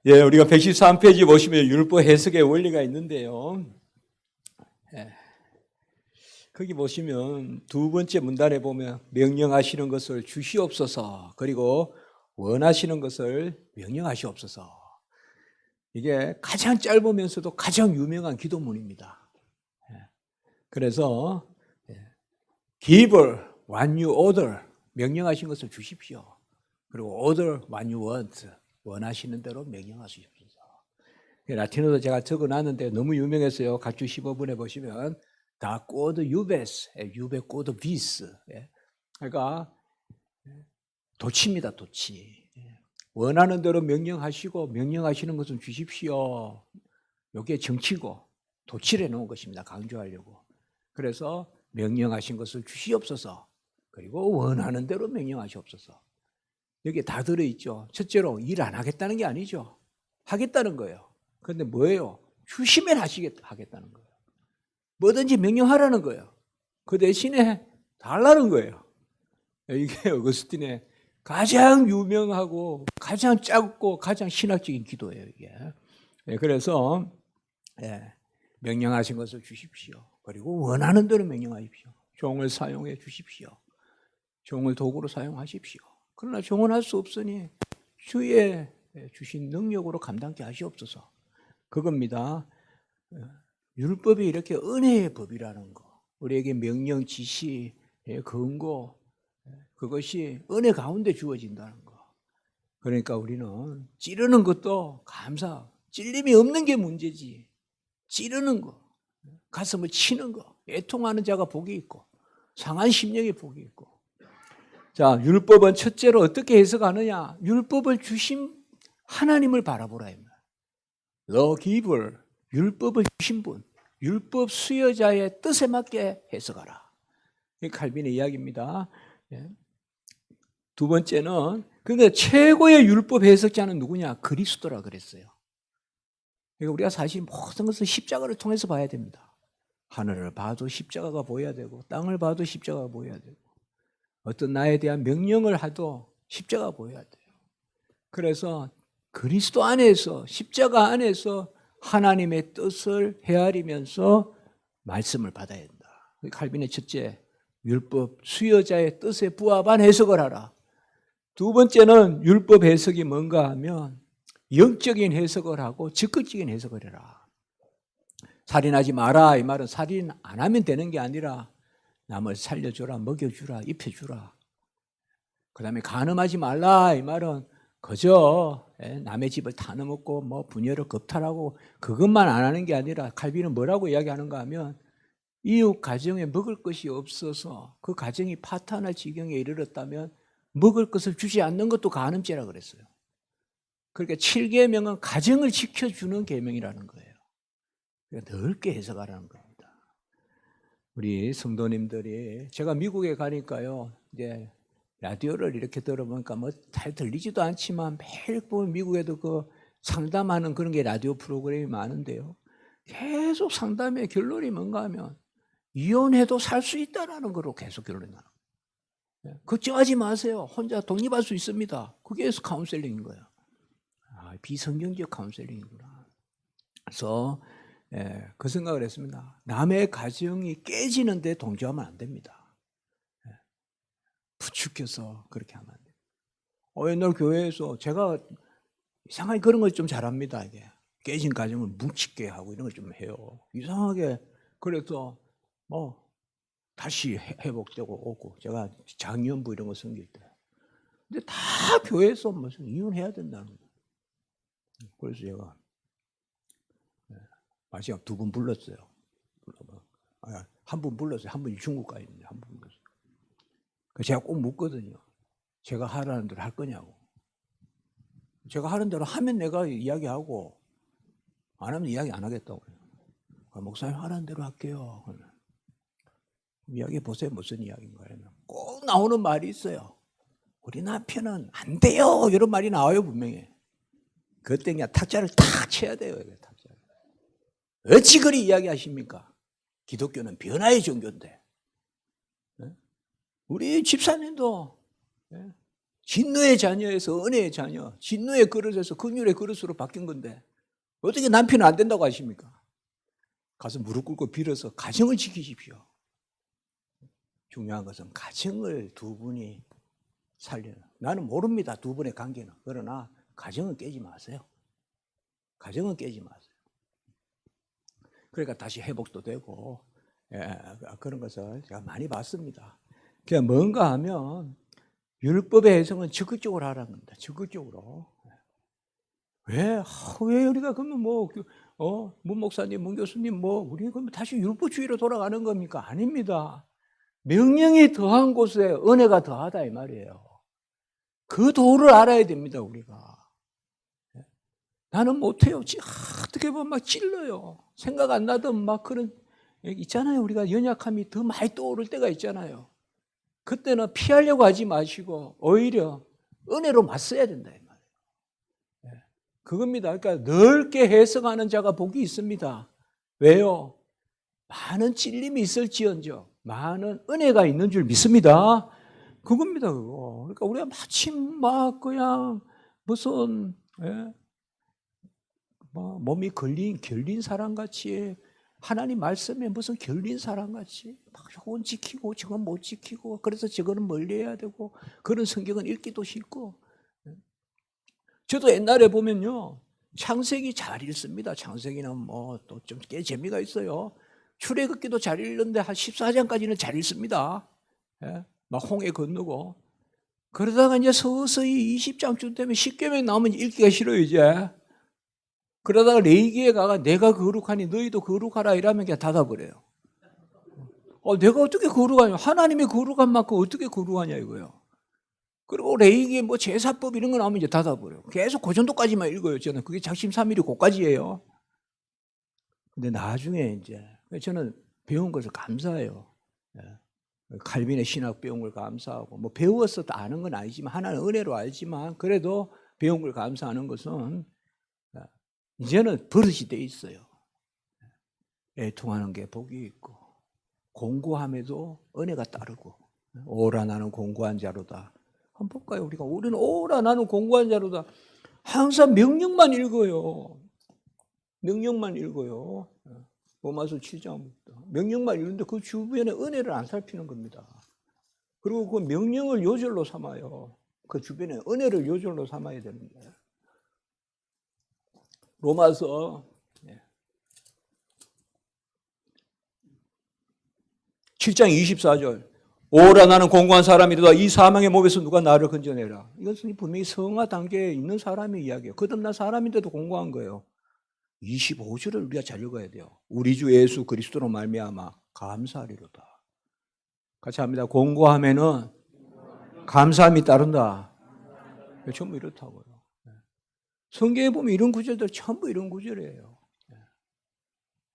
예, 우리가 113페이지 보시면 율법 해석의 원리가 있는데요. 예, 거기 보시면 두 번째 문단에 보면 명령하시는 것을 주시옵소서, 그리고 원하시는 것을 명령하시옵소서. 이게 가장 짧으면서도 가장 유명한 기도문입니다. 예, 그래서 give what you order, 명령하신 것을 주십시오. 그리고 order what you want, 원하시는 대로 명령하시옵소서. 라틴어도 제가 적어놨는데 너무 유명했어요. 각주 15분에 보시면 다 quod iubes, iube quod vis. 그러니까 도치입니다. 도치. 원하는 대로 명령하시고 명령하시는 것은 주십시오. 이게 정치고 도치를 해놓은 것입니다. 강조하려고. 그래서 명령하신 것을 주시옵소서. 그리고 원하는 대로 명령하시옵소서. 여기에 다 들어있죠. 첫째로 일 안 하겠다는 게 아니죠. 하겠다는 거예요. 그런데 뭐예요? 주시면 하겠다는 거예요. 뭐든지 명령하라는 거예요. 그 대신에 달라는 거예요. 이게 어거스틴의 가장 유명하고 가장 짧고 가장 신학적인 기도예요. 이게. 그래서 명령하신 것을 주십시오. 그리고 원하는 대로 명령하십시오. 종을 사용해 주십시오. 종을 도구로 사용하십시오. 그러나 종은 할 수 없으니 주의 주신 능력으로 감당케 하시옵소서. 그겁니다. 율법이 이렇게 은혜의 법이라는 거, 우리에게 명령, 지시, 근고, 그것이 은혜 가운데 주어진다는 거. 그러니까 우리는 찌르는 것도 감사, 찔림이 없는 게 문제지. 찌르는 거, 가슴을 치는 거, 애통하는 자가 복이 있고 상한 심령이 복이 있고. 자, 율법은 첫째로 어떻게 해석하느냐? 율법을 주신 하나님을 바라보라. The giver, 율법을 주신 분, 율법 수여자의 뜻에 맞게 해석하라. 이게 칼빈의 이야기입니다. 두 번째는, 근데 최고의 율법 해석자는 누구냐? 그리스도라 그랬어요. 그러니까 우리가 사실 모든 것을 십자가를 통해서 봐야 됩니다. 하늘을 봐도 십자가가 보여야 되고, 땅을 봐도 십자가가 보여야 되고, 어떤 나에 대한 명령을 하도 십자가가 보여야 돼요. 그래서 그리스도 안에서, 십자가 안에서 하나님의 뜻을 헤아리면서 말씀을 받아야 된다. 칼빈의 첫째, 율법 수여자의 뜻에 부합한 해석을 하라. 두 번째는 율법 해석이 뭔가 하면 영적인 해석을 하고 적극적인 해석을 해라. 살인하지 마라. 이 말은 살인 안 하면 되는 게 아니라 남을 살려주라, 먹여주라, 입혀주라. 그 다음에 간음하지 말라. 이 말은 그저 남의 집을 타넘었고 뭐 분열을 겁탈하고 그것만 안 하는 게 아니라, 칼빈은 뭐라고 이야기하는가 하면 이웃 가정에 먹을 것이 없어서 그 가정이 파탄할 지경에 이르렀다면 먹을 것을 주지 않는 것도 간음죄라 그랬어요. 그러니까 7계명은 가정을 지켜주는 계명이라는 거예요. 그러니까 넓게 해석하라는 겁니다. 우리 성도님들이, 제가 미국에 가니까요, 이제 라디오를 이렇게 들어보니까 뭐 잘 들리지도 않지만 매일 보면 미국에도 그 상담하는 그런 게 라디오 프로그램이 많은데요. 계속 상담의 결론이 뭔가 하면 이혼해도 살 수 있다라는 거로 계속 결론이 나요. 걱정하지 마세요. 혼자 독립할 수 있습니다. 그게 카운셀링인 거예요. 비성경적 카운셀링이구나. 그래서 그 생각을 했습니다. 남의 가정이 깨지는데 동조하면 안 됩니다. 부추겨서 그렇게 하면 안 돼요. 옛날 교회에서 제가 이상하게 그런 걸 좀 잘합니다. 이게 깨진 가정을 뭉치게 하고 이런 걸 좀 해요. 이상하게. 그래서 다시 회복되고 오고, 제가 장년부 이런 거 섬길 때. 근데 다 교회에서 무슨 이혼해야 된다는 거예요. 그래서 제가 마지막 2분 불렀어요. 한 분 불렀어요. 한 분이 중국 가 있는데 한 분 불렀어요. 제가 꼭 묻거든요. 제가 하라는 대로 할 거냐고. 제가 하는 대로 하면 내가 이야기하고 안 하면 이야기 안 하겠다고. 목사님 하라는 대로 할게요. 이야기해 보세요. 무슨 이야기인가요? 꼭 나오는 말이 있어요. 우리 남편은 안 돼요. 이런 말이 나와요, 분명히. 그때 그냥 탁자를 탁 쳐야 돼요. 탁자를. 어찌 그리 이야기하십니까? 기독교는 변화의 종교인데. 우리 집사님도 진노의 자녀에서 은혜의 자녀, 진노의 그릇에서 긍휼의 그릇으로 바뀐 건데 어떻게 남편은 안 된다고 하십니까? 가서 무릎 꿇고 빌어서 가정을 지키십시오. 중요한 것은 가정을 두 분이 살려요. 나는 모릅니다. 두 분의 관계는. 그러나 가정은 깨지 마세요. 가정은 깨지 마세요. 그러니까 다시 회복도 되고 그런 것을 제가 많이 봤습니다. 그냥 뭔가 하면 율법의 해석은 적극적으로 하라는 겁니다. 적극적으로. 왜 우리가 그러면 문 목사님, 문 교수님 우리 그러면 다시 율법주의로 돌아가는 겁니까? 아닙니다. 명령이 더한 곳에 은혜가 더하다 이 말이에요. 그 도를 알아야 됩니다, 우리가. 나는 못해요. 어떻게 보면 막 찔러요. 생각 안 나던 막 그런, 있잖아요. 우리가 연약함이 더 많이 떠오를 때가 있잖아요. 그때는 피하려고 하지 마시고, 오히려 은혜로 맞서야 된다, 이 말이에요. 그겁니다. 그러니까 넓게 해석하는 자가 복이 있습니다. 왜요? 많은 찔림이 있을지언정, 많은 은혜가 있는 줄 믿습니다. 그겁니다, 그거. 그러니까 우리가 마침 막 그냥 무슨, 몸이 결린 사람같이 하나님 말씀에 무슨 결린 사람같이 막 저건 지키고 저건 못 지키고 그래서 저거는 멀리해야 되고 그런 성경은 읽기도 싫고. 저도 옛날에 보면요 창세기 잘 읽습니다. 창세기는 또 좀 꽤 재미가 있어요. 출애굽기도 잘 읽는데 한 14장까지는 잘 읽습니다. 막 홍해 건너고 그러다가 이제 서서히 20장쯤 되면 십계명 나오면 읽기가 싫어요 이제. 그러다가 레위기에 가가 내가 거룩하니 너희도 거룩하라 이러면 그냥 닫아버려요. 내가 어떻게 거룩하냐? 하나님의 거룩한 만큼 어떻게 거룩하냐 이거예요. 그리고 레위기에 제사법 이런 거 나오면 이제 닫아버려요. 계속 그 정도까지만 읽어요. 저는 그게 작심삼일이 그까지예요. 근데 나중에 이제 저는 배운 것을 감사해요. 칼빈의 신학 배운 걸 감사하고 배웠어 아는 건 아니지만 하나는 은혜로 알지만 그래도 배운 걸 감사하는 것은 이제는 버릇이 돼 있어요. 애통하는 게 복이 있고 공고함에도 은혜가 따르고 오라 나는 공고한 자로다. 한번 볼까요? 우리는 오라 나는 공고한 자로다. 항상 명령만 읽어요. 명령만 읽어요. 로마서 7장부터 명령만 읽는데 그 주변에 은혜를 안 살피는 겁니다. 그리고 그 명령을 요절로 삼아요. 그 주변에 은혜를 요절로 삼아야 되는데 로마서 7장 24절 오라 나는 공고한 사람이로다 이 사망의 몸에서 누가 나를 건져내라. 이것은 분명히 성화 단계에 있는 사람의 이야기예요. 거듭난 사람인데도 공고한 거예요. 25절을 우리가 잘 읽어야 돼요. 우리 주 예수 그리스도로 말미암아 감사하리로다. 같이 합니다. 공고하면은 감사함이 따른다. 전부 이렇다고요. 성경에 보면 이런 구절들 전부 이런 구절이에요.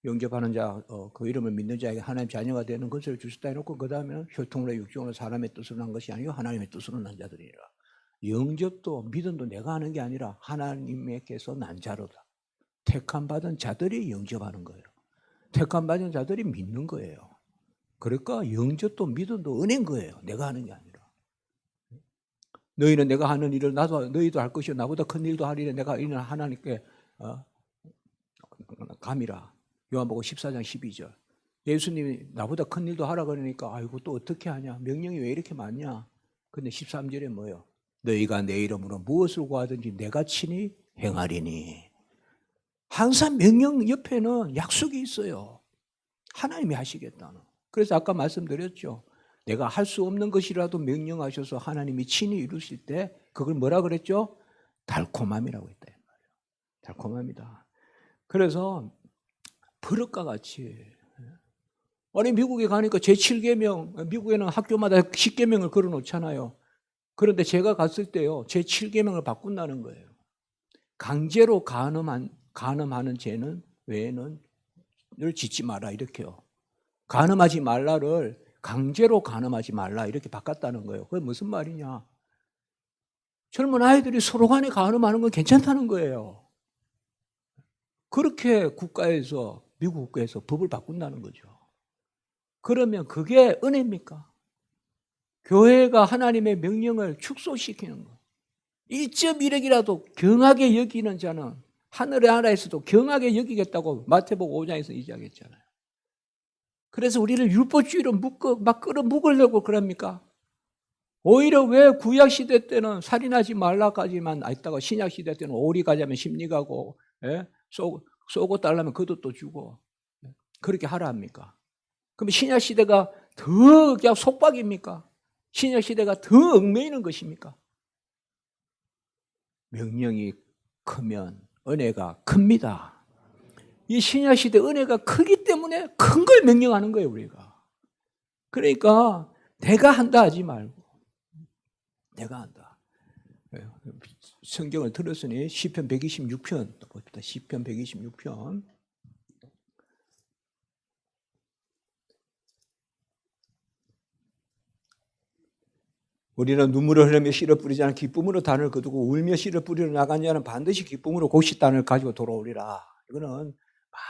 영접하는 자, 그 이름을 믿는 자에게 하나님 자녀가 되는 것을 주셨다 해놓고 그 다음에는 혈통으로 육종으로 사람의 뜻으로 난 것이 아니고 하나님의 뜻으로 난 자들이라. 영접도 믿음도 내가 하는 게 아니라 하나님께서 난 자로다. 택함 받은 자들이 영접하는 거예요. 택함 받은 자들이 믿는 거예요. 그러니까 영접도 믿음도 은혜인 거예요. 내가 하는 게 아니라. 너희는 내가 하는 일을 나도 너희도 할 것이요 나보다 큰 일도 하리라. 내가 이는 하나님께 감이라. 요한복음 14장 12절. 예수님이 나보다 큰 일도 하라 그러니까 아이고 또 어떻게 하냐. 명령이 왜 이렇게 많냐. 근데 13절에 뭐예요? 너희가 내 이름으로 무엇을 구하든지 내가 친히 행하리니. 항상 명령 옆에는 약속이 있어요. 하나님이 하시겠다는. 그래서 아까 말씀드렸죠. 내가 할 수 없는 것이라도 명령하셔서 하나님이 친히 이루실 때 그걸 뭐라 그랬죠? 달콤함이라고 했다. 달콤함이다. 그래서 버릇과 같이 아니 미국에 가니까 제7계명 미국에는 학교마다 10계명을 걸어놓잖아요. 그런데 제가 갔을 때요. 제7계명을 바꾼다는 거예요. 강제로 간음하는 죄는 외에는 늘 짓지 마라 이렇게요. 간음하지 말라를 강제로 간음하지 말라 이렇게 바꿨다는 거예요. 그게 무슨 말이냐. 젊은 아이들이 서로 간에 간음하는 건 괜찮다는 거예요. 그렇게 국가에서 미국 국가에서 법을 바꾼다는 거죠. 그러면 그게 은혜입니까? 교회가 하나님의 명령을 축소시키는 것. 1.1핵이라도 경하게 여기는 자는 하늘의 나라에서도 경하게 여기겠다고 마태복음 5장에서 이야기했잖아요. 그래서 우리를 율법주의로 막 끌어묶으려고 그럽니까? 오히려 왜 구약시대 때는 살인하지 말라까지만 했다가 신약시대 때는 오리 가자면 심리 가고, 예? 쏘고 달라면 겉옷도 주고, 그렇게 하라 합니까? 그럼 신약시대가 더 그냥 속박입니까? 신약시대가 더 얽매이는 것입니까? 명령이 크면 은혜가 큽니다. 이 신약시대 은혜가 크기 때문에 큰 걸 명령하는 거예요, 우리가. 그러니까 내가 한다 하지 말고 내가 한다. 성경을 들었으니 시편 126편 봅시다. 시편 126편. 우리는 눈물을 흘리며 씨를 뿌리지 않은 기쁨으로 단을 거두고 울며 씨를 뿌리러 나간 자는 반드시 기쁨으로 곡식 단을 가지고 돌아오리라. 이거는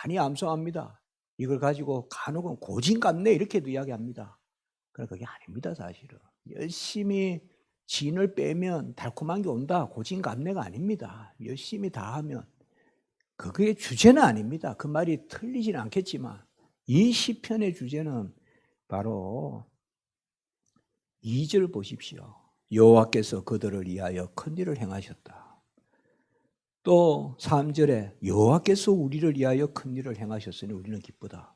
많이 암송합니다. 이걸 가지고 간혹은 고진감래 이렇게도 이야기합니다. 그러나 그게 아닙니다, 사실은. 열심히 진을 빼면 달콤한 게 온다. 고진감래가 아닙니다. 열심히 다 하면. 그게 주제는 아닙니다. 그 말이 틀리지는 않겠지만 이 시편의 주제는 바로 2절 보십시오. 여호와께서 그들을 위하여 큰 일을 행하셨다. 또 3절에 여호와께서 우리를 위하여 큰 일을 행하셨으니 우리는 기쁘다.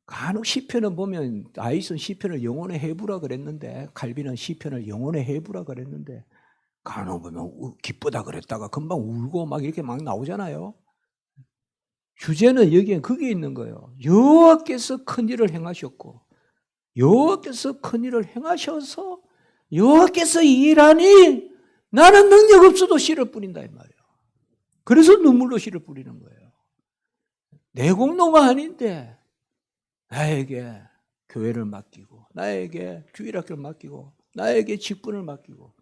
간혹 시편을 보면 다윗은 시편을 영혼의 해부라 그랬는데 칼빈은 시편을 영혼의 해부라 그랬는데 간혹 보면 기쁘다 그랬다가 금방 울고 막 이렇게 막 나오잖아요. 주제는 여기엔 그게 있는 거예요. 여호와께서 큰 일을 행하셨고 여호와께서 큰 일을 행하셔서 여호와께서 일하니 나는 능력 없어도 씨를 뿌린다 이 말이에요. 그래서 눈물로 씨를 뿌리는 거예요. 내 공로가 아닌데 나에게 교회를 맡기고 나에게 주일학교를 맡기고 나에게 직분을 맡기고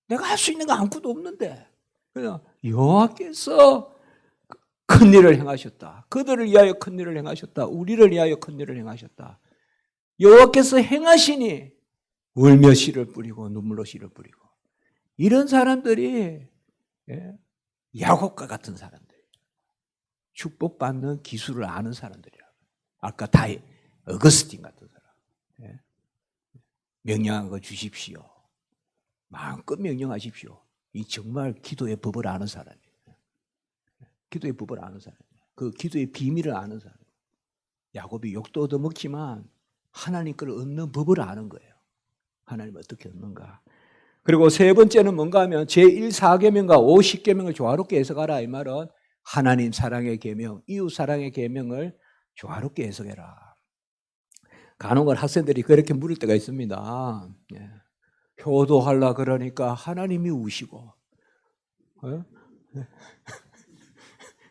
내가 할 수 있는 거 아무것도 없는데 그냥 여호와께서 큰 일을 행하셨다. 그들을 위하여 큰 일을 행하셨다. 우리를 위하여 큰 일을 행하셨다. 여호와께서 행하시니 울며 씨를 뿌리고 눈물로 씨를 뿌리고 이런 사람들이 야곱과 같은 사람들 축복받는 기술을 아는 사람들이라. 아까 어거스틴 같은 사람. 명령한 거 주십시오. 마음껏 명령하십시오. 이 정말 기도의 법을 아는 사람이에요. 기도의 법을 아는 사람이에요. 그 기도의 비밀을 아는 사람이에요. 야곱이 욕도 얻어먹지만 하나님 걸 얻는 법을 아는 거예요. 하나님 어떻게 얻는가. 그리고 세 번째는 뭔가 하면 제1사계명과 50계명을 조화롭게 해석하라. 이 말은 하나님 사랑의 계명, 이웃 사랑의 계명을 조화롭게 해석해라. 간혹은 학생들이 그렇게 물을 때가 있습니다. 효도하려 그러니까 하나님이 우시고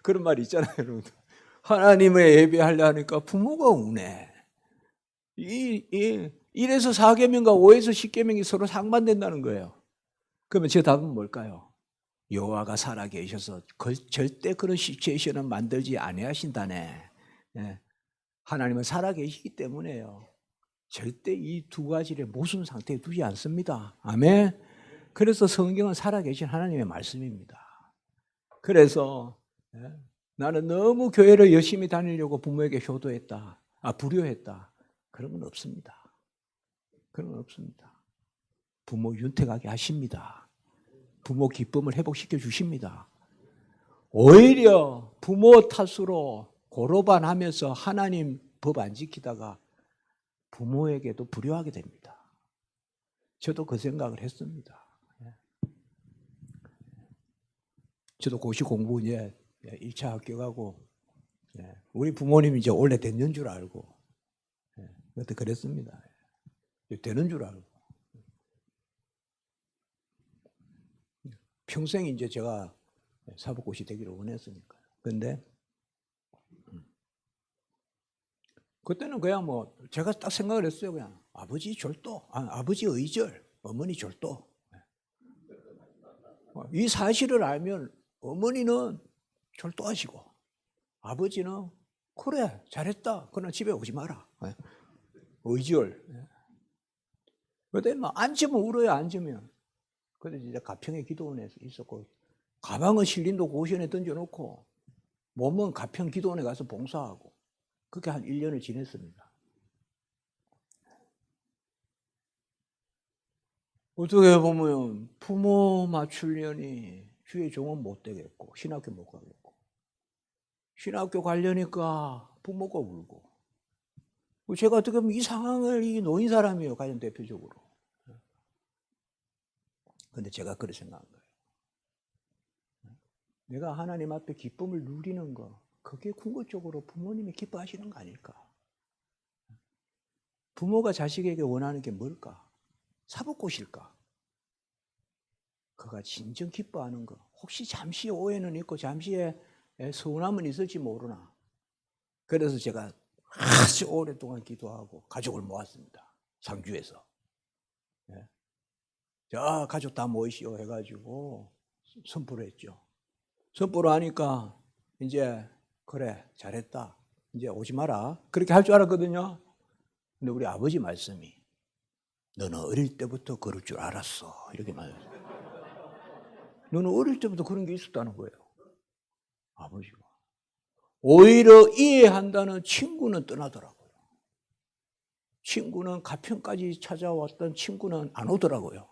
그런 말이 있잖아요. 여러분. 하나님의 예배하려 하니까 부모가 우네. 이래서 4계명과 5에서 10계명이 서로 상반된다는 거예요. 그러면 제 답은 뭘까요? 여호와가 살아계셔서 절대 그런 시츄에이션은 만들지 아니하신다네. 하나님은 살아계시기 때문에요. 절대 이 두 가지를 모순 상태에 두지 않습니다. 아멘. 그래서 성경은 살아계신 하나님의 말씀입니다. 그래서 나는 너무 교회를 열심히 다니려고 부모에게 효도했다. 불효했다. 그런 건 없습니다. 그런 건 없습니다. 부모 윤택하게 하십니다. 부모 기쁨을 회복시켜 주십니다. 오히려 부모 탓으로 고로반하면서 하나님 법 안 지키다가 부모에게도 불효하게 됩니다. 저도 그 생각을 했습니다. 저도 고시 공부 이제 1차 합격하고 우리 부모님이 이제 원래 됐는 줄 알고 그때 그랬습니다. 되는 줄 알고 평생 이제 제가 사법고시 되기를 원했으니까요. 그런데 그때는 그냥 뭐 제가 딱 생각을 했어요. 그냥 아버지 절도, 아버지 의절, 어머니 절도. 이 사실을 알면 어머니는 절도하시고 아버지는 그래 잘했다. 그러나 집에 오지 마라. 의절. 그때 막 앉으면 울어요, 앉으면. 그래서 이제 가평에 기도원에 있었고, 가방은 신림도 고시원에 던져놓고, 몸은 가평 기도원에 가서 봉사하고, 그렇게 한 1년을 지냈습니다. 어떻게 보면 부모 맞추려니 주의 종은 못 되겠고, 신학교 못 가겠고, 신학교 가려니까 부모가 울고, 제가 어떻게 보면 이 상황을 놓인 사람이에요, 가장 대표적으로. 근데 제가 그렇게 생각한 거예요. 내가 하나님 앞에 기쁨을 누리는 거, 그게 궁극적으로 부모님이 기뻐하시는 거 아닐까? 부모가 자식에게 원하는 게 뭘까? 사법고시일까? 그가 진정 기뻐하는 거. 혹시 잠시의 오해는 있고 잠시의 서운함은 있을지 모르나. 그래서 제가 아주 오랫동안 기도하고 가족을 모았습니다. 상주에서. 자, 가족 다 모이시오 해가지고 선포를 했죠. 선포를 하니까 이제 그래 잘했다. 이제 오지 마라. 그렇게 할 줄 알았거든요. 근데 우리 아버지 말씀이 너는 어릴 때부터 그럴 줄 알았어. 이렇게 말했어요. 너는 어릴 때부터 그런 게 있었다는 거예요. 아버지가. 오히려 이해한다는 친구는 떠나더라고요. 친구는 가평까지 찾아왔던 친구는 안 오더라고요.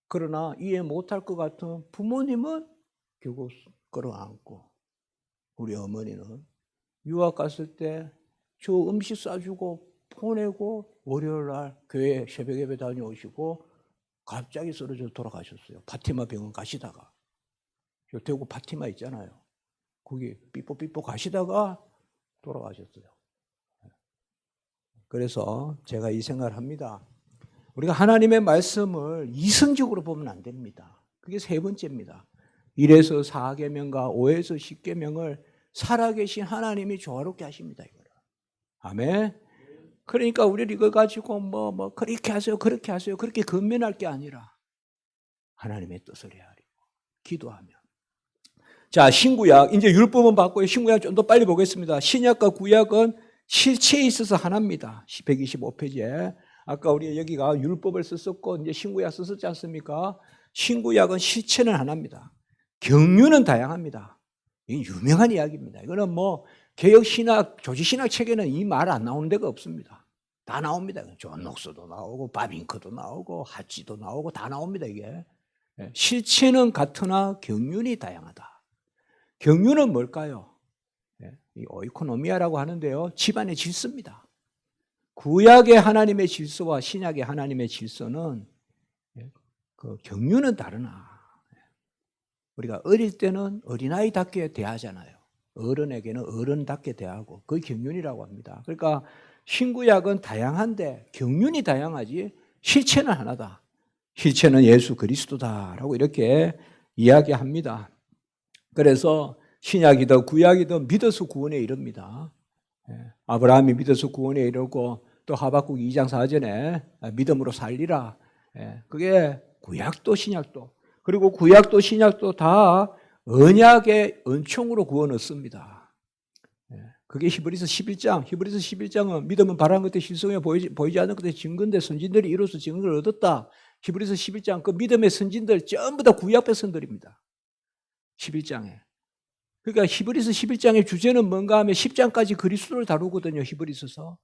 그러나 이해 못할 것 같은 부모님은 결국 끌어안고, 우리 어머니는 유학 갔을 때 저 음식 싸주고 보내고 월요일 날 교회 새벽 예배 다녀오시고 갑자기 쓰러져 돌아가셨어요. 파티마 병원 가시다가. 대구 파티마 있잖아요. 거기 삐뽀삐뽀 가시다가 돌아가셨어요. 그래서 제가 이 생각을 합니다. 우리가 하나님의 말씀을 이성적으로 보면 안 됩니다. 그게 세 번째입니다. 1에서 4계명과 5에서 10계명을 살아계신 하나님이 조화롭게 하십니다. 이거를. 아멘. 그러니까 우리를 이거 가지고 뭐 그렇게 하세요, 그렇게 하세요, 그렇게 건면할 게 아니라 하나님의 뜻을 헤아리고 기도하며. 자, 신구약 이제 율법은 받고 신구약 좀 더 빨리 보겠습니다. 신약과 구약은 실체에 있어서 하나입니다. 125페이지에 아까 우리 여기가 율법을 썼었고 이제 신구약 썼었지 않습니까? 신구약은 실체는 하나입니다. 경륜은 다양합니다. 이 유명한 이야기입니다. 이거는 뭐 개혁 신학, 조지 신학 책에는 이 말 안 나오는 데가 없습니다. 다 나옵니다. 존 녹스도 나오고 바빙크도 나오고 하치도 나오고 다 나옵니다. 이게 실체는 같으나 경륜이 다양하다. 경륜은 뭘까요? 이 오이코노미아라고 하는데요, 집안의 질서입니다. 구약의 하나님의 질서와 신약의 하나님의 질서는 그 경륜은 다르나. 우리가 어릴 때는 어린아이답게 대하잖아요. 어른에게는 어른답게 대하고 그게 경륜이라고 합니다. 그러니까 신구약은 다양한데 경륜이 다양하지 실체는 하나다. 실체는 예수 그리스도다라고 이렇게 이야기합니다. 그래서 신약이든 구약이든 믿어서 구원에 이릅니다. 아브라함이 믿어서 구원에 이르고 또 하박국 2장 4절에 믿음으로 살리라. 그게 구약도 신약도. 그리고 구약도 신약도 다 언약의 은총으로 구원 얻습니다. 그게 히브리서 11장. 히브리서 11장은 믿음은 바라는 것에 실성에 보이지 않는 것에 증거인데 선진들이 이로써 증거를 얻었다. 히브리서 11장 그 믿음의 선진들 전부 다 구약 백성들입니다. 11장에. 그러니까 히브리서 11장의 주제는 뭔가 하면 10장까지 그리스도를 다루거든요. 히브리서서.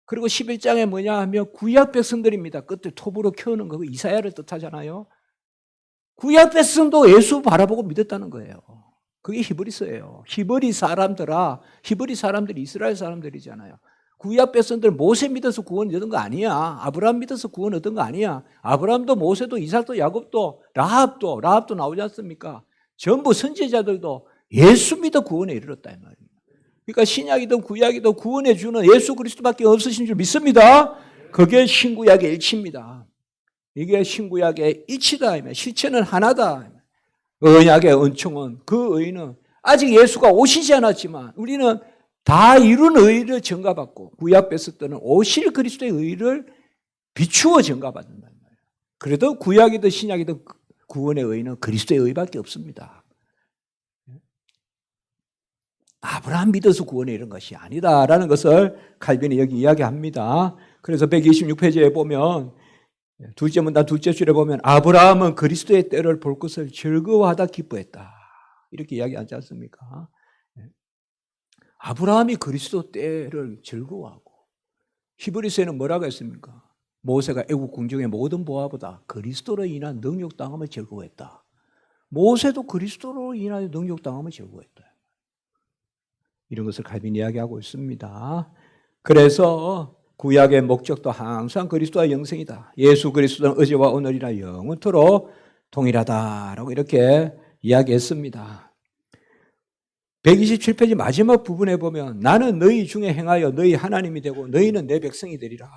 그리고 11장에 뭐냐 하면 구약 백성들입니다. 끝에 톱으로 켜는 거 이사야를 뜻하잖아요. 구약 백성도 예수 바라보고 믿었다는 거예요. 그게 히브리서예요. 히브리 사람들이 이스라엘 사람들이잖아요. 구약 백성들 모세 믿어서 구원 얻은 거 아니야. 아브라함 믿어서 구원 얻은 거 아니야. 아브라함도 모세도 이삭도 야곱도 라합도 나오지 않습니까? 전부 선지자들도 예수 믿어 구원에 이르렀다 이 말입니다. 그러니까 신약이든 구약이든 구원해 주는 예수 그리스도밖에 없으신 줄 믿습니다. 그게 신구약의 일치입니다. 이게 신구약의 일치다. 실체는 하나다. 언약의 은총은 그 의는 아직 예수가 오시지 않았지만 우리는 다 이룬 의를 전가받고 구약 뺐을 때는 오실 그리스도의 의를 비추어 전가받는다는 거예요. 그래도 구약이든 신약이든 구원의 의는 그리스도의 의밖에 없습니다. 아브라함 믿어서 구원에 이른 것이 아니다라는 것을 칼빈이 여기 이야기합니다. 그래서 126페이지에 보면 둘째 문단 둘째 줄에 보면 아브라함은 그리스도의 때를 볼 것을 즐거워하다 기뻐했다. 이렇게 이야기하지 않습니까? 아브라함이 그리스도 때를 즐거워하고 히브리서에는 뭐라고 했습니까? 모세가 애국 궁정의 모든 보화보다 그리스도로 인한 능욕당함을 즐거워했다. 모세도 그리스도로 인하여 능욕당함을 즐거워했다. 이런 것을 갈빈이 이야기하고 있습니다. 그래서 구약의 목적도 항상 그리스도와 영생이다. 예수 그리스도는 어제와 오늘이나 영원토록 동일하다라고 이렇게 이야기했습니다. 127페이지 마지막 부분에 보면 나는 너희 중에 행하여 너희 하나님이 되고 너희는 내 백성이 되리라.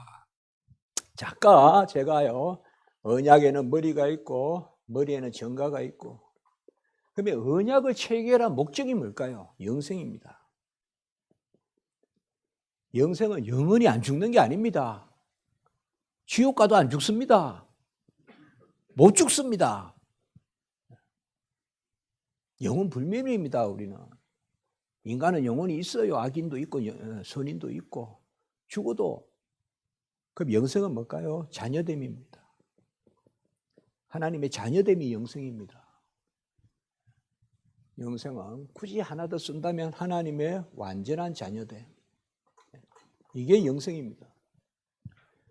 자, 아까 제가요 언약에는 머리가 있고 머리에는 정가가 있고 그러면 언약을 체결한 목적이 뭘까요? 영생입니다. 영생은 영원히 안 죽는 게 아닙니다. 지옥 가도 안 죽습니다. 못 죽습니다. 영원 불멸입니다. 우리는. 인간은 영혼이 있어요. 악인도 있고 선인도 있고 죽어도. 그럼 영생은 뭘까요? 자녀됨입니다. 하나님의 자녀됨이 영생입니다. 영생은 굳이 하나 더 쓴다면 하나님의 완전한 자녀됨. 이게 영생입니다.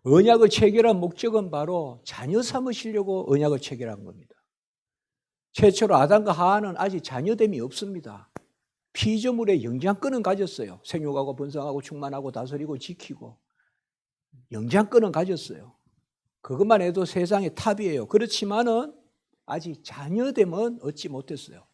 언약을 체결한 목적은 바로 자녀 삼으시려고 언약을 체결한 겁니다. 최초로 아담과 하와는 아직 자녀됨이 없습니다. 피조물의 영장권은 가졌어요. 생육하고 번성하고 충만하고 다스리고 지키고 영장권은 가졌어요. 그것만 해도 세상의 탑이에요. 그렇지만은 아직 자녀됨은 얻지 못했어요.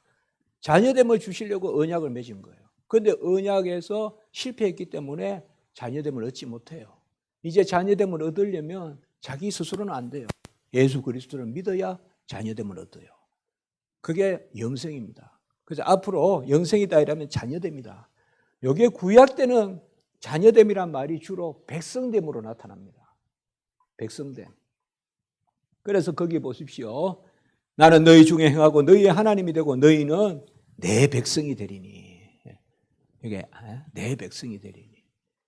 자녀됨을 주시려고 언약을 맺은 거예요. 그런데 언약에서 실패했기 때문에 자녀됨을 얻지 못해요. 이제 자녀됨을 얻으려면 자기 스스로는 안 돼요. 예수 그리스도를 믿어야 자녀됨을 얻어요. 그게 영생입니다. 그래서 앞으로 영생이다 이라면 자녀됨이다. 여기에 구약 때는 자녀됨이란 말이 주로 백성됨으로 나타납니다. 백성됨. 그래서 거기 보십시오. 나는 너희 중에 행하고 너희의 하나님이 되고 너희는 내 백성이 되리니. 이게 내 백성이 되리니.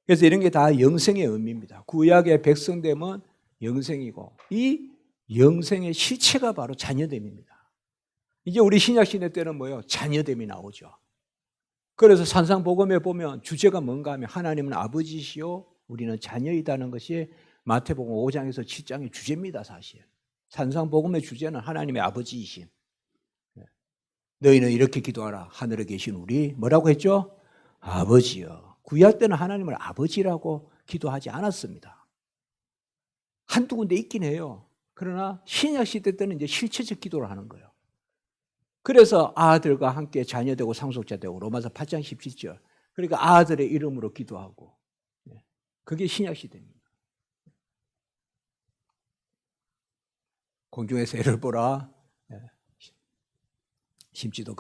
그래서 이런 게 다 영생의 의미입니다. 구약의 백성됨은 영생이고 이 영생의 실체가 바로 자녀됨입니다. 이제 우리 신약시대 때는 뭐예요? 자녀됨이 나오죠. 그래서 산상복음에 보면 주제가 뭔가 하면 하나님은 아버지시요 우리는 자녀이다는 것이 마태복음 5장에서 7장의 주제입니다. 사실 산상복음의 주제는 하나님의 아버지이신. 너희는 이렇게 기도하라. 하늘에 계신 우리 뭐라고 했죠? 아버지요. 구약 때는 하나님을 아버지라고 기도하지 않았습니다. 한두 군데 있긴 해요. 그러나 신약시대 때는 이제 실체적 기도를 하는 거예요. 그래서 아들과 함께 자녀되고 상속자 되고 로마서 8장 17절. 그러니까 아들의 이름으로 기도하고. 그게 신약시대입니다. 공중의 새를 보라. 심지도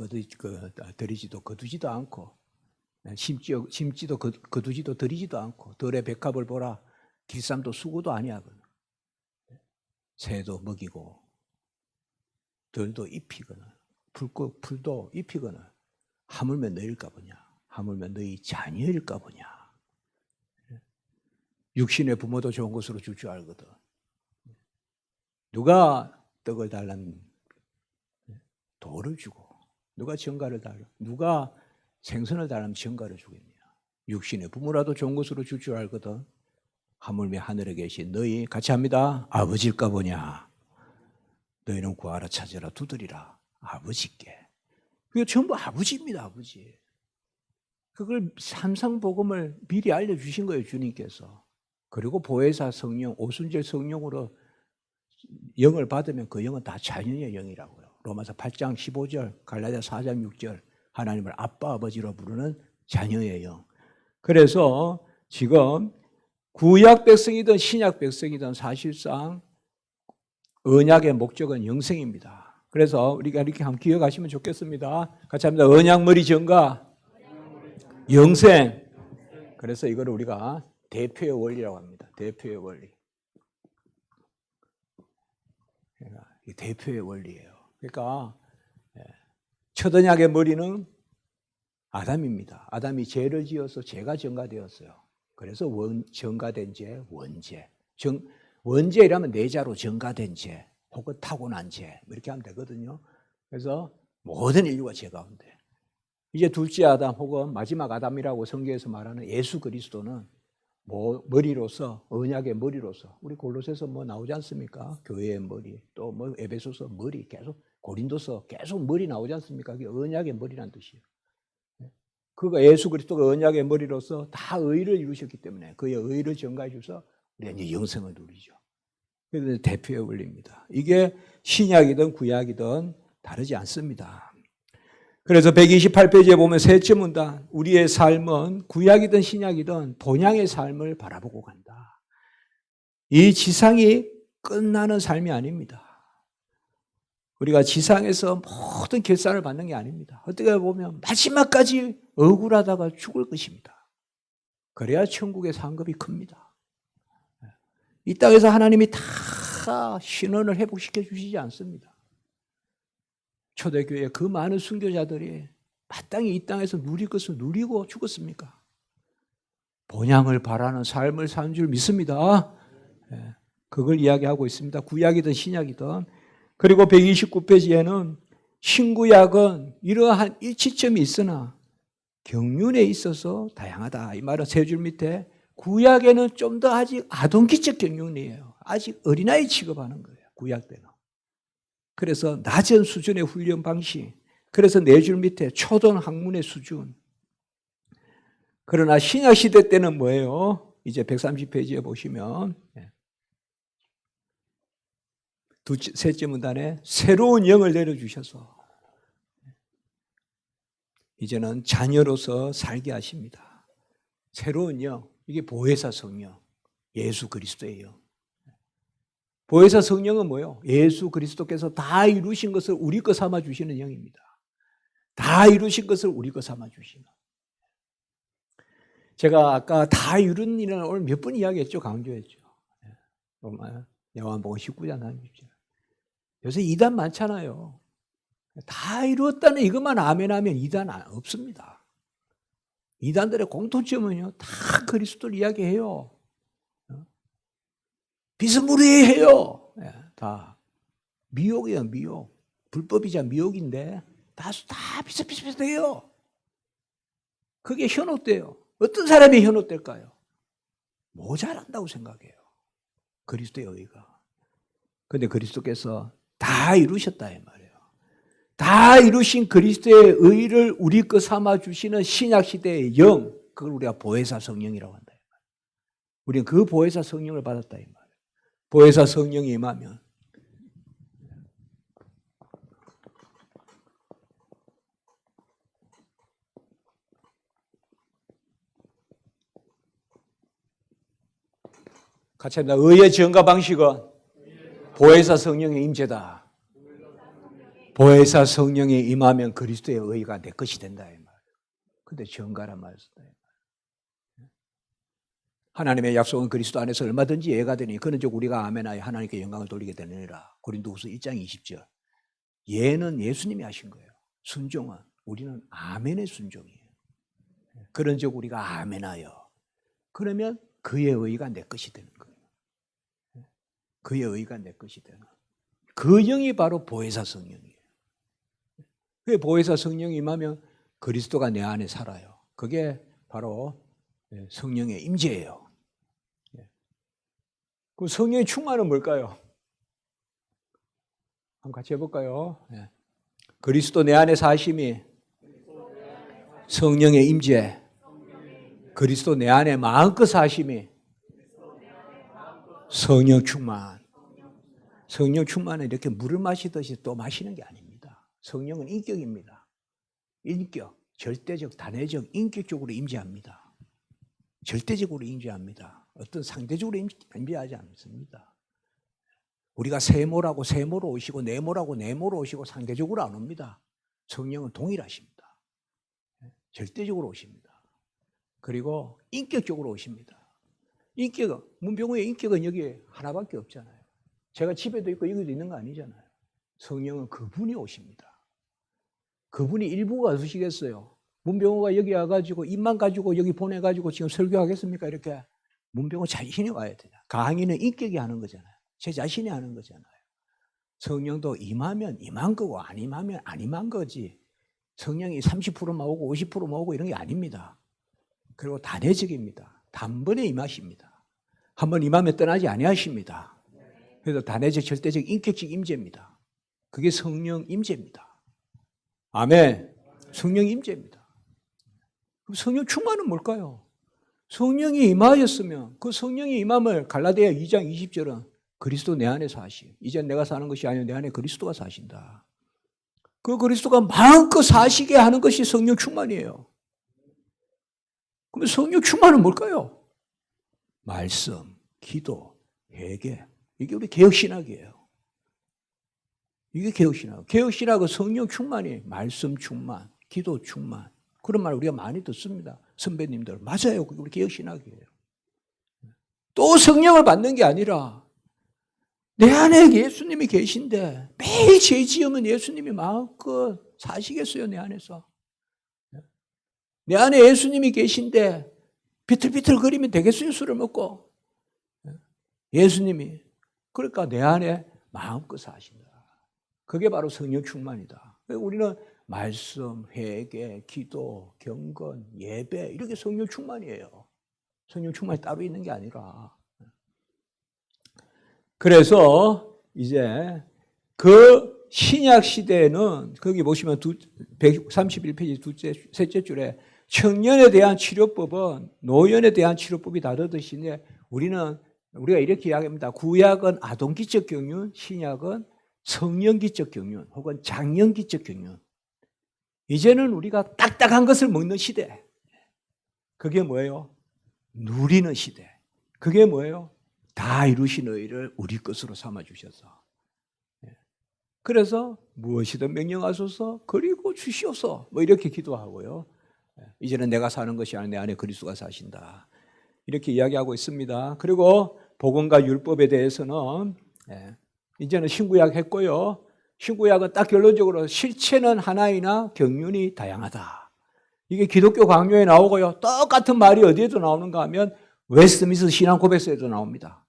들이지도 거두지도 않고 심지도 거두지도 들이지도 않고 들의 백합을 보라. 길쌈도 수고도 아니하거든. 새도 먹이고 들도 입히거나 풀도 입히거나 하물며 너희일까 보냐. 하물며 너희 자녀일까 보냐. 육신의 부모도 좋은 것으로 줄 줄 알거든. 누가 떡을 달라면 돌을 주고 누가 정가를 달라 누가 생선을 달라면 정가를 주겠냐. 육신의 부모라도 좋은 것으로 줄 줄 알거든. 하물며 하늘에 계신 너희 같이 합니다. 아버지일까 보냐. 너희는 구하라 찾으라 두드리라. 아버지께. 그게 전부 아버지입니다. 아버지. 그걸 산상복음을 미리 알려주신 거예요. 주님께서. 그리고 보혜사 성령, 오순절 성령으로 영을 받으면 그 영은 다 자녀의 영이라고요. 로마서 8장 15절, 갈라디아 4장 6절 하나님을 아빠 아버지로 부르는 자녀의 영. 그래서 지금 구약 백성이든 신약 백성이든 사실상 언약의 목적은 영생입니다. 그래서 우리가 이렇게 한번 기억하시면 좋겠습니다. 같이 합니다. 언약머리 전가 영생. 그래서 이거를 우리가 대표의 원리라고 합니다. 대표의 원리. 대표의 원리예요. 그러니까 첫 언약의 머리는 아담입니다. 아담이 죄를 지어서 죄가 전가되었어요. 그래서 전가된 죄, 원죄. 원죄라면 내자로 전가된 죄 혹은 타고난 죄 이렇게 하면 되거든요. 그래서 모든 인류가 죄 가운데 이제 둘째 아담 혹은 마지막 아담이라고 성경에서 말하는 예수 그리스도는 머리로서 언약의 머리로서 우리 골로새서 나오지 않습니까? 교회의 머리 또 에베소서 머리 계속 고린도서 계속 머리 나오지 않습니까? 그게 언약의 머리란 뜻이에요. 그가 예수 그리스도가 언약의 머리로서 다 의를 이루셨기 때문에 그의 의를 전가해 주셔서 우리가 이제 영생을 누리죠. 그래서 대표의 원리입니다. 이게 신약이든 구약이든 다르지 않습니다. 그래서 128페이지에 보면 셋째 문단, 우리의 삶은 구약이든 신약이든 본향의 삶을 바라보고 간다. 이 지상이 끝나는 삶이 아닙니다. 우리가 지상에서 모든 결산을 받는 게 아닙니다. 어떻게 보면 마지막까지 억울하다가 죽을 것입니다. 그래야 천국의 상급이 큽니다. 이 땅에서 하나님이 다 신원을 회복시켜 주시지 않습니다. 초대교회 그 많은 순교자들이 마땅히 이 땅에서 누릴 것을 누리고 죽었습니까? 본향을 바라는 삶을 사는 줄 믿습니다. 그걸 이야기하고 있습니다. 구약이든 신약이든. 그리고 129페이지에는 신구약은 이러한 일치점이 있으나 경륜에 있어서 다양하다. 이 말은 세 줄 밑에 구약에는 좀 더 아직 아동기적 경륜이에요. 아직 어린아이 취급하는 거예요. 구약 때는. 그래서 낮은 수준의 훈련 방식. 그래서 네 줄 밑에 초등 학문의 수준. 그러나 신약 시대 때는 뭐예요? 이제 130페이지에 보시면 셋째 문단에 새로운 영을 내려주셔서 이제는 자녀로서 살게 하십니다. 새로운 영, 이게 보혜사 성령, 예수 그리스도의 영. 보혜사 성령은 뭐예요? 예수 그리스도께서 다 이루신 것을 우리 거 삼아 주시는 영입니다. 다 이루신 것을 우리 거 삼아 주시는. 제가 아까 다 이룬 일은 오늘 몇 번 이야기했죠? 강조했죠. 요한복음 19장 30절. 요새 이단 많잖아요. 다 이루었다는 이것만 아멘하면 이단 없습니다. 이단들의 공통점은요, 다 그리스도를 이야기해요. 비스무리해요. 다 미혹이에요, 미혹. 불법이자 미혹인데 다 비슷비슷해요. 그게 현혹돼요. 어떤 사람이 현혹될까요? 모자란다고 생각해요. 그리스도의 의가. 그런데 그리스도께서 다 이루셨다 이 말이에요. 다 이루신 그리스도의 의를 우리 것 삼아 주시는 신약 시대의 영, 그걸 우리가 보혜사 성령이라고 한다 이 말이에요. 우리는 그 보혜사 성령을 받았다 이 말이에요. 보혜사 성령이 임하면 같이 합니다. 의의 지원과 방식은 보혜사 성령의 임재다. 보혜사 성령이 임하면 그리스도의 의가 내 것이 된다 이 말이에요. 근데 지원가란 말을 썼다. 하나님의 약속은 그리스도 안에서 얼마든지 예가 되니 그는 즉 우리가 아멘하여 하나님께 영광을 돌리게 되느니라. 고린도후서 1장 20절. 예는 예수님이 하신 거예요. 순종은 우리는 아멘의 순종이에요. 그런 즉 우리가 아멘하여 그러면 그의 의가 내 것이 되는 거예요. 그의 의가 내 것이 되는 거예요. 그 영이 바로 보혜사 성령이에요. 그 보혜사 성령이 임하면 그리스도가 내 안에 살아요. 그게 바로 성령의 임재예요. 그 성령의 충만은 뭘까요? 한번 같이 해볼까요? 그리스도 내 안에 사심이 성령의 임재, 그리스도 내 안에 마음껏 사심이 성령 충만. 성령 충만은 이렇게 물을 마시듯이 또 마시는 게 아닙니다. 성령은 인격입니다. 인격, 절대적, 단회적, 인격적으로 임재합니다. 절대적으로 임재합니다. 어떤 상대적으로 임재하지 않습니다. 우리가 세모라고 세모로 오시고 네모라고 네모로 오시고 상대적으로 안 옵니다. 성령은 동일하십니다. 절대적으로 오십니다. 그리고 인격적으로 오십니다. 인격은, 문병호의 인격은 여기 하나밖에 없잖아요. 제가 집에도 있고 여기도 있는 거 아니잖아요. 성령은 그분이 오십니다. 그분이 일부가 없으시겠어요? 문병호가 여기 와가지고 입만 가지고 여기 보내가지고 지금 설교하겠습니까? 이렇게 문병은 자신이 와야 되냐. 강의는 인격이 하는 거잖아요. 제 자신이 하는 거잖아요. 성령도 임하면 임한 거고 안 임하면 안 임한 거지. 성령이 30%만 오고 50%만 오고 이런 게 아닙니다. 그리고 단회적입니다. 단번에 임하십니다. 한번 임하면 떠나지 아니하십니다. 그래서 단회적 절대적 인격적 임재입니다. 그게 성령 임재입니다. 아멘. 성령 임재입니다. 그럼 성령 충만은 뭘까요? 성령이 임하였으면 그 성령이 임함을 갈라디아 2장 20절은 그리스도 내 안에 사시. 이제 내가 사는 것이 아니라 내 안에 그리스도가 사신다. 그 그리스도가 마음껏 사시게 하는 것이 성령 충만이에요. 그럼 성령 충만은 뭘까요? 말씀, 기도, 회개. 이게 우리 개혁신학이에요. 이게 개혁신학. 개혁신학은 성령 충만이 말씀 충만, 기도 충만. 그런 말 우리가 많이 듣습니다. 선배님들. 맞아요. 그게 우리 개혁신학이에요. 또 성령을 받는 게 아니라 내 안에 예수님이 계신데 매일 죄 지으면 예수님이 마음껏 사시겠어요, 내 안에서. 내 안에 예수님이 계신데 비틀비틀거리면 되겠어요, 술을 먹고. 예수님이. 그러니까 내 안에 마음껏 사신다. 그게 바로 성령 충만이다. 우리는 말씀, 회개, 기도, 경건, 예배 이렇게 성령 충만이에요. 성령 충만이 따로 있는 게 아니라. 그래서 이제 그 신약 시대에는 거기 보시면 131페이지 셋째 줄에 청년에 대한 치료법은 노년에 대한 치료법이 다르듯이 우리가 이렇게 이야기합니다. 구약은 아동기적 경륜, 신약은 성령기적 경륜 혹은 장년기적 경륜. 이제는 우리가 딱딱한 것을 먹는 시대. 그게 뭐예요? 누리는 시대. 그게 뭐예요? 다 이루신 의를 우리 것으로 삼아주셔서. 그래서 무엇이든 명령하소서 그리고 주시옵소서 뭐 이렇게 기도하고요. 이제는 내가 사는 것이 아니라 내 안에 그리스도가 사신다. 이렇게 이야기하고 있습니다. 그리고 복음과 율법에 대해서는 이제는 신구약 했고요. 신구약은 딱 결론적으로 실체는 하나이나 경륜이 다양하다. 이게 기독교 강요에 나오고요. 똑같은 말이 어디에도 나오는가 하면 웨스트민스터 신앙 고백서에도 나옵니다.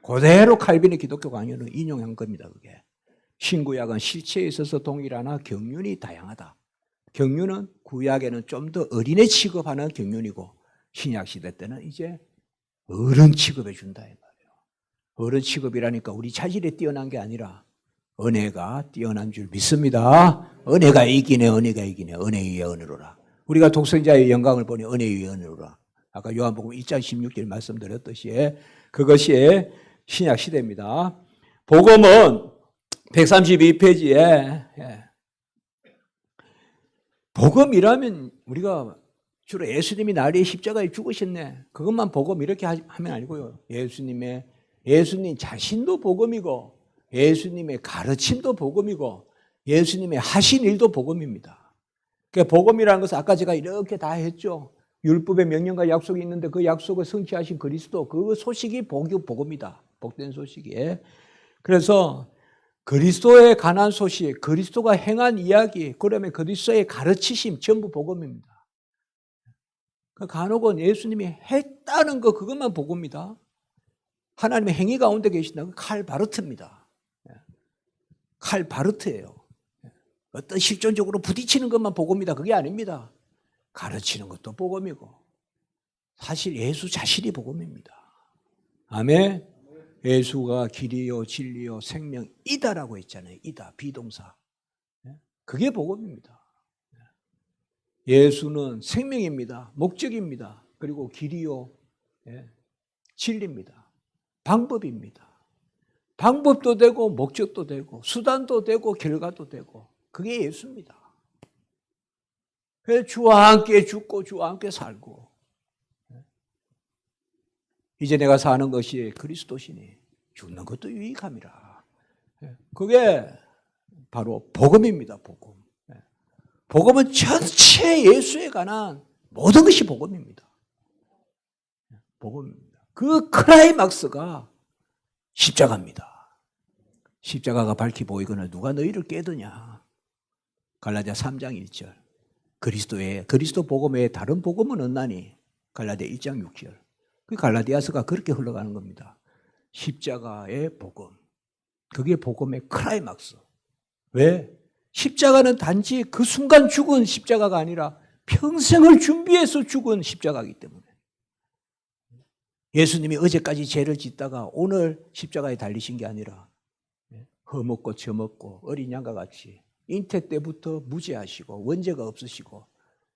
그대로 칼빈의 기독교 강요는 인용한 겁니다. 그게. 신구약은 실체에 있어서 동일하나 경륜이 다양하다. 경륜은 구약에는 좀 더 어린애 취급하는 경륜이고 신약 시대 때는 이제 어른 취급해 준다 이 말이에요. 어른 취급이라니까 우리 차질에 뛰어난 게 아니라 은혜가 뛰어난 줄 믿습니다. 은혜가 이기네, 은혜가 이기네, 은혜 위에 은혜로라. 우리가 독생자의 영광을 보니 은혜 위에 은혜로라. 아까 요한복음 1장 16절 말씀드렸듯이 그것이 신약 시대입니다. 복음은 132페이지에 복음이라면 우리가 주로 예수님이 나를 십자가에 죽으셨네. 그것만 복음 이렇게 하면 아니고요. 예수님 자신도 복음이고 예수님의 가르침도 복음이고 예수님의 하신 일도 복음입니다. 그러니까 복음이라는 것은 아까 제가 이렇게 다 했죠. 율법의 명령과 약속이 있는데 그 약속을 성취하신 그리스도 그 소식이 복음이다. 복된 소식이. 그래서 그리스도에 관한 소식, 그리스도가 행한 이야기, 그러면 그리스도의 가르치심 전부 복음입니다. 간혹은 예수님이 했다는 거 그것만 복음입니다. 하나님의 행위 가운데 계신다. 칼바르트입니다. 칼바르트예요. 어떤 실존적으로 부딪히는 것만 복음이다. 그게 아닙니다. 가르치는 것도 복음이고 사실 예수 자신이 복음입니다. 아멘. 예수가 길이요 진리요 생명이다라고 했잖아요. 이다 비동사. 그게 복음입니다. 예수는 생명입니다. 목적입니다. 그리고 길이요 진리입니다. 방법입니다. 방법도 되고 목적도 되고 수단도 되고 결과도 되고 그게 예수입니다. 그래서 주와 함께 죽고 주와 함께 살고 이제 내가 사는 것이 그리스도시니 죽는 것도 유익함이라. 그게 바로 복음입니다. 복음. 복음은 전체 예수에 관한 모든 것이 복음입니다. 복음입니다. 그 클라이막스가 십자가입니다. 십자가가 밝히 보이거늘 누가 너희를 깨드냐. 갈라디아 3장 1절. 그리스도 복음 외에 다른 복음은 없나니. 갈라디아 1장 6절. 그 갈라디아서가 그렇게 흘러가는 겁니다. 십자가의 복음. 그게 복음의 클라이막스. 왜? 십자가는 단지 그 순간 죽은 십자가가 아니라 평생을 준비해서 죽은 십자가이기 때문에. 예수님이 어제까지 죄를 짓다가 오늘 십자가에 달리신 게 아니라 허먹고 저먹고 어린 양과 같이 잉태 때부터 무죄하시고 원죄가 없으시고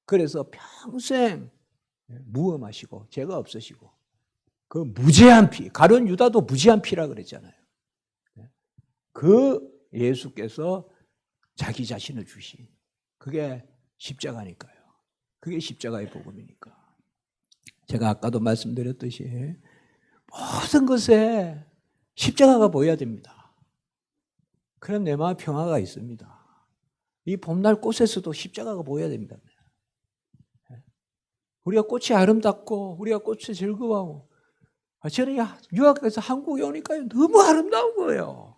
그래서 평생 무엄하시고 죄가 없으시고 그 무죄한 피, 가룟 유다도 무죄한 피라 그랬잖아요. 그 예수께서 자기 자신을 주신 그게 십자가니까요. 그게 십자가의 복음이니까. 제가 아까도 말씀드렸듯이 모든 것에 십자가가 보여야 됩니다. 그럼 내 마음에 평화가 있습니다. 이 봄날 꽃에서도 십자가가 보여야 됩니다. 우리가 꽃이 아름답고 우리가 꽃이 즐거워하고 저는 유학에서 한국에 오니까 너무 아름다운 거예요.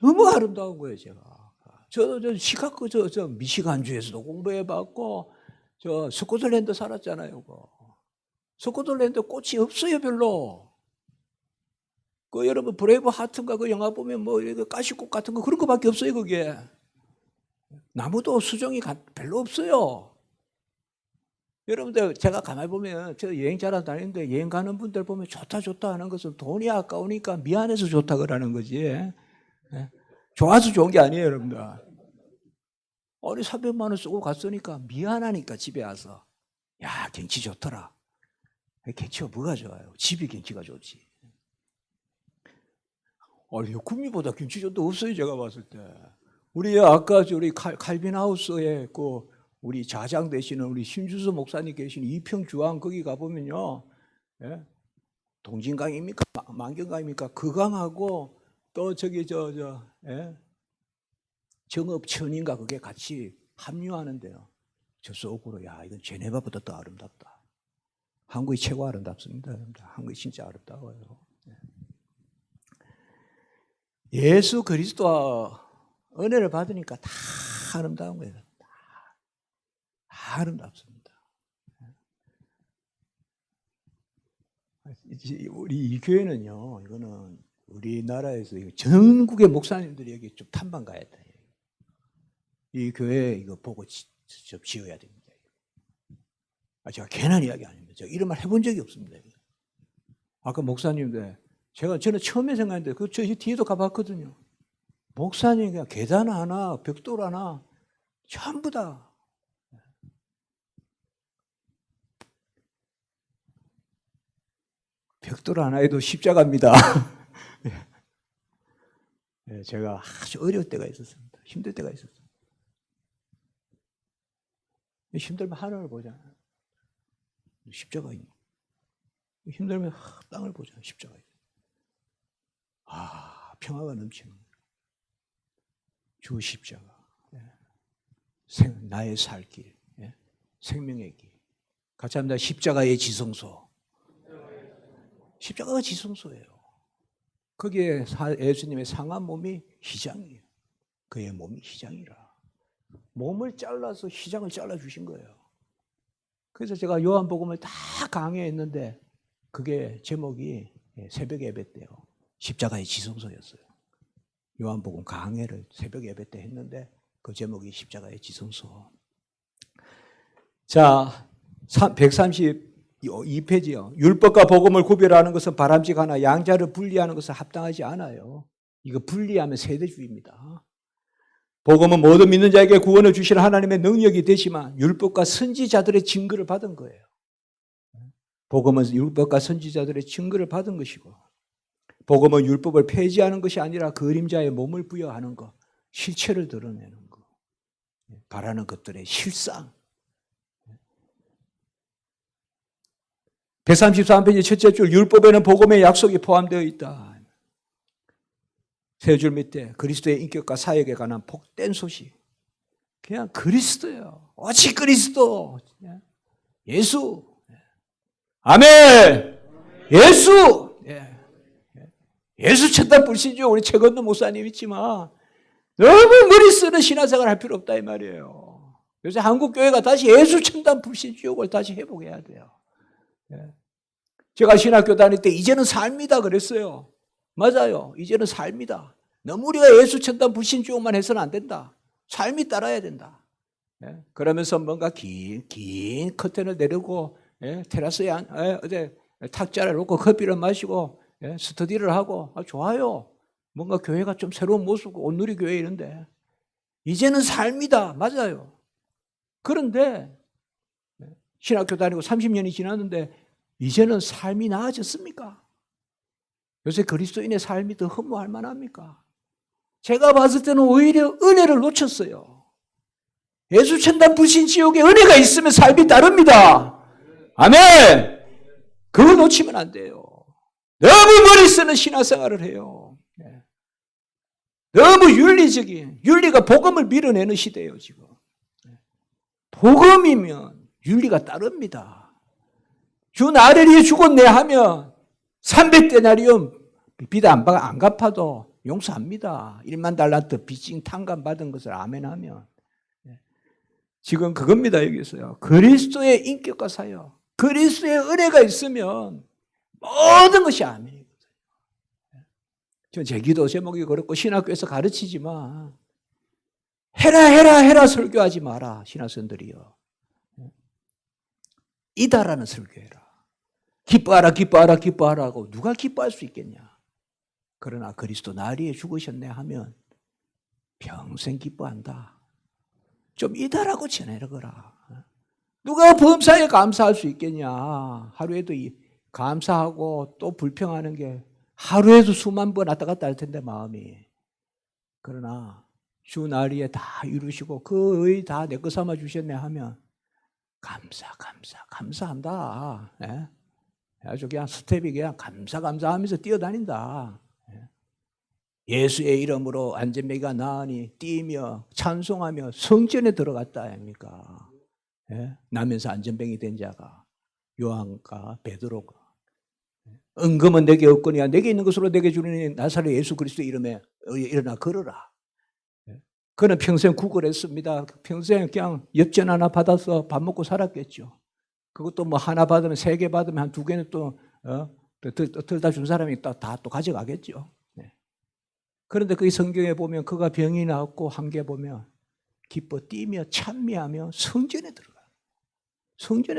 너무 아름다운 거예요, 제가. 저 시카고 저 미시간주에서도 공부해봤고 저 스코틀랜드 살았잖아요. 스코틀랜드 꽃이 없어요, 별로. 여러분 브레이브 하트인가 그 영화 보면 뭐 가시꽃 같은 거 그런 거밖에 없어요, 거기에. 나무도 수종이 별로 없어요. 여러분들 제가 가만히 보면 저 여행 잘 다니는데 여행 가는 분들 보면 좋다 하는 것은 돈이 아까우니까 미안해서 좋다 그러는 거지. 좋아서 좋은 게 아니에요, 여러분들. 아니 300만 원 쓰고 갔으니까 미안하니까 집에 와서 야 경치 좋더라. 경치가 뭐가 좋아요? 집이 경치가 좋지. 아니 구미보다 경치 좋은 데 없어요, 제가 봤을 때. 우리 아까 우리 칼빈 하우스에 우리 좌장 되시는 우리 신주수 목사님 계신 이평주항 거기 가보면요. 예? 동진강입니까? 만경강입니까? 그 강하고 또 저기 예? 정읍천인가 그게 같이 합류하는데요. 저 속으로 야 이건 제네바보다 더 아름답다. 한국이 최고 아름답습니다. 한국이 진짜 아름다워요. 예수 그리스도와 은혜를 받으니까 다 아름다운 거예요. 다 아름답습니다. 우리 이 교회는요, 이거는 우리나라에서 전국의 목사님들이 여기 좀 탐방 가야 돼. 이 교회 이거 보고 좀 지어야 됩니다. 제가 괜한 이야기 아닙니다. 제가 이런 말 해본 적이 없습니다. 아까 목사님들 저는 처음에 생각했는데 저 뒤에도 가봤거든요. 목사님 그냥 계단 하나, 벽돌 하나 전부 다 벽돌 하나에도 십자가입니다. 제가 아주 어려울 때가 있었습니다. 힘들 때가 있었어요. 힘들면 하늘을 보잖아요. 십자가 있는. 힘들면 땅을 보잖아요. 십자가 있는. 평화가 넘치는 거예요. 주 십자가. 나의 살 길. 생명의 길. 같이 합니다. 십자가의 지성소. 십자가가 지성소예요. 거기에 예수님의 상한 몸이 휘장이에요. 그의 몸이 휘장이라. 몸을 잘라서 휘장을 잘라주신 거예요. 그래서 제가 요한복음을 다 강의했는데 그게 제목이 새벽 예배 때요. 십자가의 지성소였어요. 요한복음 강해를 새벽 예배 때 했는데 그 제목이 십자가의 지성소. 자, 132페이지요. 율법과 복음을 구별하는 것은 바람직하나 양자를 분리하는 것은 합당하지 않아요. 이거 분리하면 세대주의입니다. 복음은 모든 믿는 자에게 구원을 주시는 하나님의 능력이 되지만 율법과 선지자들의 증거를 받은 거예요. 복음은 율법과 선지자들의 증거를 받은 것이고 복음은 율법을 폐지하는 것이 아니라 그림자의 몸을 부여하는 것, 실체를 드러내는 것, 바라는 것들의 실상. 133페이지 첫째 줄 율법에는 복음의 약속이 포함되어 있다. 세 줄 밑에 그리스도의 인격과 사역에 관한 복된 소식. 그냥 그리스도예요. 오직 그리스도. 예수. 아멘. 예수. 예수 쳤다 불신죠. 우리 최건도 목사님 있지만 너무 머리 쓰는 신앙생활 할 필요 없다 이 말이에요. 요새 한국 교회가 다시 예수 첨단 불신주욕을 다시 회복해야 돼요. 제가 신학교 다닐 때 이제는 삶이다 그랬어요. 맞아요. 이제는 삶이다. 너무 우리가 예수 천당 불신주의만 해서는 안 된다. 삶이 따라야 된다. 예? 그러면서 뭔가 긴 커튼을 내리고 테라스에 어제 탁자를 놓고 커피를 마시고 스터디를 하고 좋아요. 뭔가 교회가 좀 새로운 모습, 온누리 교회 이런데 이제는 삶이다. 맞아요. 그런데 신학교 다니고 30년이 지났는데 이제는 삶이 나아졌습니까? 요새 그리스도인의 삶이 더 허무할 만합니까? 제가 봤을 때는 오히려 은혜를 놓쳤어요. 예수 천당 불신 지옥에 은혜가 있으면 삶이 다릅니다. 아멘! 그거 놓치면 안 돼요. 너무 머리 쓰는 신앙생활을 해요. 너무 윤리적인, 윤리가 복음을 밀어내는 시대예요, 지금. 복음이면 윤리가 따릅니다. 주 나를 위해 죽었네 하면 300데나리온 빚 안 갚아도 용서합니다. 1만 달란트 빚진 탕감 받은 것을 아멘하면. 지금 그겁니다, 여기서요. 그리스도의 인격과 사역, 그리스도의 은혜가 있으면 모든 것이 아멘이거든요. 제 기도 제목이 그렇고 신학교에서 가르치지만 해라 설교하지 마라, 신학생들이요. 이다라는 설교해라. 기뻐하라고 누가 기뻐할 수 있겠냐. 그러나 그리스도 나를 위해 죽으셨네 하면 평생 기뻐한다. 좀 이다라고 전해라. 누가 범사에 감사할 수 있겠냐. 하루에도 감사하고 또 불평하는 게 하루에도 수만 번 왔다 갔다 할 텐데 마음이. 그러나 주 나를 위해 다 이루시고 그 의 다 내 거 삼아 주셨네 하면 감사한다. 아주 그냥 스텝이 그냥 감사하면서 뛰어다닌다. 예수의 이름으로 안전뱅이가 나으니 뛰며 찬송하며 성전에 들어갔다 아닙니까? 나면서 안전뱅이 된 자가 요한과 베드로가 은금은 내게 없거니와 내게 있는 것으로 내게 주는 나사렛 예수 그리스도 이름에 일어나 걸어라. 그는 평생 구걸했습니다. 평생 그냥 엽전 하나 받아서 밥 먹고 살았겠죠. 그것도 뭐 하나 받으면 3개 받으면 한 2개는 또 들다 준 사람이 다 또 가져가겠죠. 그런데 그 성경에 보면 그가 병이 나왔고 한 게 보면 기뻐 뛰며 찬미하며 성전에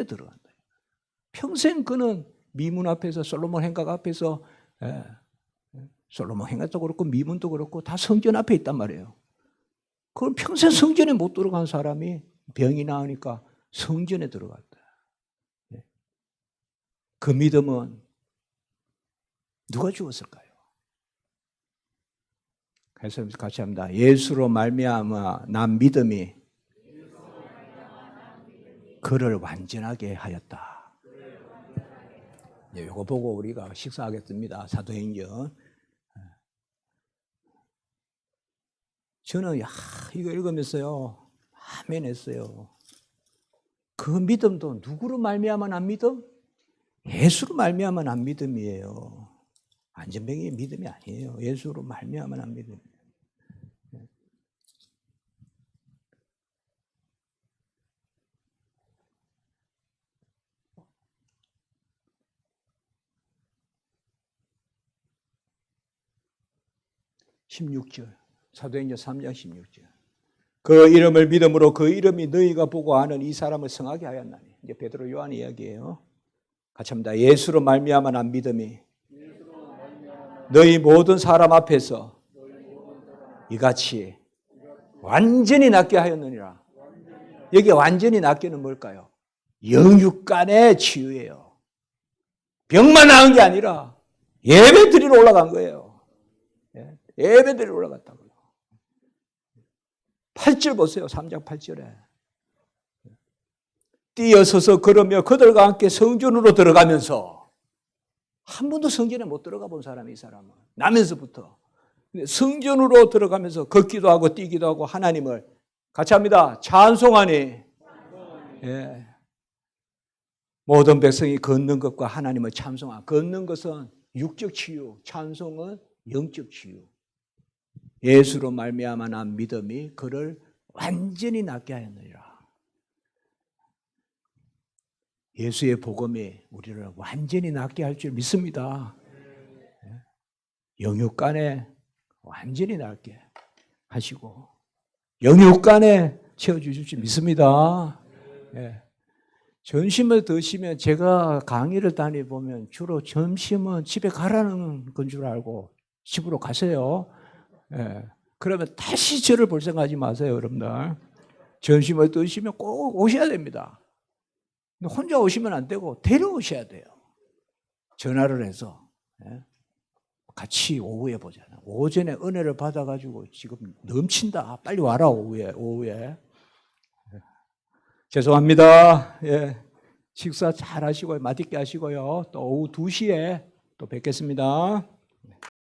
들어간다. 평생 그는 미문 앞에서 솔로몬 행각 앞에서 솔로몬 행각도 그렇고 미문도 그렇고 다 성전 앞에 있단 말이에요. 그럼 평생 성전에 못 들어간 사람이 병이 나으니까 성전에 들어갔다. 그 믿음은 누가 주었을까요? 그래서 같이 합니다. 예수로 말미암아 난 믿음이 그를 완전하게 하였다. 이거 보고 우리가 식사하겠습니다. 사도행전. 저는 이거 읽으면서요 아멘 했어요. 그 믿음도 누구로 말미암아 난 믿음? 예수로 말미암아 난 믿음이에요. 안전뱅이의 믿음이 아니에요. 예수로 말미암아 난 믿음. 16절 사도행전 3장 16절 그 이름을 믿음으로 그 이름이 너희가 보고 아는 이 사람을 성하게 하였나니. 이제 베드로 요한 이야기예요. 같이 합니다. 예수로 말미암아 난 믿음이 너희 모든 사람 앞에서 이같이 완전히 낫게 하였느니라. 여기 완전히 낫게는 뭘까요? 영육간의 치유예요. 병만 나은 게 아니라 예배 드리러 올라간 거예요. 예배 드리러 올라갔다고요. 8절 보세요. 3장 8절에 뛰어서서 걸으며 그들과 함께 성전으로 들어가면서 한 번도 성전에 못 들어가 본 사람이 이 사람은 나면서부터 성전으로 들어가면서 걷기도 하고 뛰기도 하고 하나님을 같이 합니다. 찬송하니 모든 백성이 걷는 것과 하나님을 찬송하니 걷는 것은 육적 치유, 찬송은 영적 치유. 예수로 말미암아 난 믿음이 그를 완전히 낫게 하였느니라. 예수의 복음이 우리를 완전히 낫게 할 줄 믿습니다. 영육간에 완전히 낫게 하시고 영육간에 채워주실 줄 믿습니다. 예. 점심을 드시면 제가 강의를 다니보면 주로 점심은 집에 가라는 건 줄 알고 집으로 가세요. 예. 그러면 다시 저를 볼 생각하지 마세요, 여러분들. 점심을 드시면 꼭 오셔야 됩니다. 혼자 오시면 안 되고 데려오셔야 돼요. 전화를 해서. 예. 같이 오후에 보잖아요. 오전에 은혜를 받아가지고 지금 넘친다. 빨리 와라, 오후에. 죄송합니다. 예. 식사 잘 하시고요. 맛있게 하시고요. 또 오후 2시에 또 뵙겠습니다.